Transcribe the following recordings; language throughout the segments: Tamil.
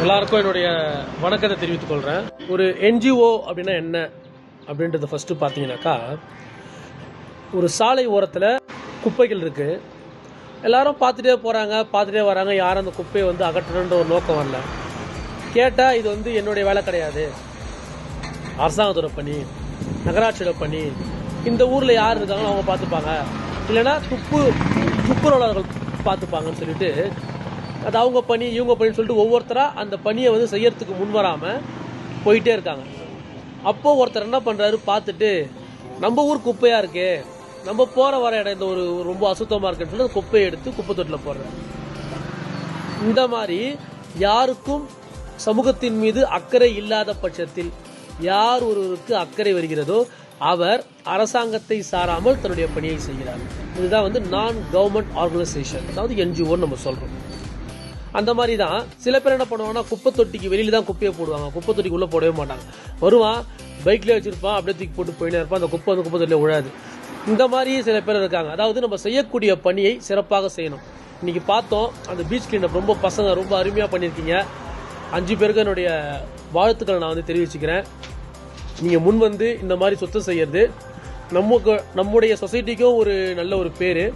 எல்லாருக்கும் என்னுடைய வணக்கத்தை தெரிவித்துக் கொள்கிறேன். ஒரு என்ஜிஓ அப்படின்னா என்ன அப்படின்றத ஃபஸ்ட்டு பார்த்தீங்கன்னாக்கா, ஒரு சாலை ஓரத்தில் குப்பைகள் இருக்குது. எல்லாரும் பார்த்துட்டே போகிறாங்க, பார்த்துட்டே வராங்க. யாரும் அந்த குப்பையை அகற்றணுன்ற ஒரு நோக்கம் வரல. கேட்டால் இது என்னுடைய வேலை கிடையாது, அரசாங்கத்தோட பணி, நகராட்சியோட பணி, இந்த ஊரில் யார் இருக்காங்களோ அவங்க பார்த்துப்பாங்க, இல்லைன்னா துப்புரவாளர்கள் பார்த்துப்பாங்கன்னு சொல்லிட்டு அது அவங்க பணி, இவங்க பணின்னு சொல்லிட்டு ஒவ்வொருத்தராக அந்த பணியை செய்யறதுக்கு முன் வராமல் போயிட்டே இருக்காங்க. அப்போது ஒருத்தர் என்ன பண்ணுறாரு, பார்த்துட்டு நம்ம ஊர் குப்பையாக இருக்கே, நம்ம போகிற வர இடம் இந்த ஒரு ரொம்ப அசுத்தமாக இருக்குன்னு சொல்லி அந்த குப்பையை எடுத்து குப்பை தொட்டில் போடுறாரு. இந்த மாதிரி யாருக்கும் சமூகத்தின் மீது அக்கறை இல்லாத பட்சத்தில், யார் ஒருவருக்கு அக்கறை வருகிறதோ அவர் அரசாங்கத்தை சாராமல் தன்னுடைய பணியை செய்கிறார். இதுதான் நான் கவர்மெண்ட் ஆர்கனைசேஷன், அதாவது என்ஜிஓன்னு நம்ம சொல்கிறோம். அந்த மாதிரி தான் சில பேர் என்ன பண்ணுவாங்கன்னா, குப்பை தொட்டிக்கு வெளியில தான் குப்பையை போடுவாங்க, குப்பை தொட்டிக்கு உள்ளே போடவே மாட்டாங்க. வருவான், பைக்லேயே வச்சிருப்பான், அப்படியே தூக்கி போட்டு போயினே இருப்பான், அந்த குப்பை குப்பை தொட்டியில் விழாது. இந்த மாதிரி சில பேர் இருக்காங்க. அதாவது நம்ம செய்யக்கூடிய பணியை சிறப்பாக செய்யணும். இன்னைக்கு பார்த்தோம், அந்த பீச் கிளீனப் ரொம்ப பசங்க ரொம்ப அருமையாக பண்ணியிருக்கீங்க. 5 பேருக்கு என்னுடைய வாழ்த்துக்களை நான் தெரிவிச்சுக்கிறேன். நீங்கள் முன் இந்த மாதிரி சுத்தம் செய்யறது நம்முடைய சொசைட்டிக்கும் ஒரு நல்ல ஒரு பேர்,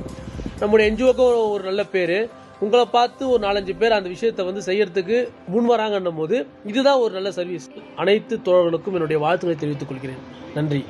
நம்முடைய என்ஜிஓக்கும் ஒரு நல்ல பேர். உங்களை பார்த்து ஒரு 4-5 பேர் அந்த விஷயத்தை செய்யறதுக்கு முன் வராங்கன்னும் போது இதுதான் ஒரு நல்ல சர்வீஸ். அனைத்து தோழர்களுக்கும் என்னுடைய வாழ்த்துக்களை தெரிவித்துக் கொள்கிறேன். நன்றி.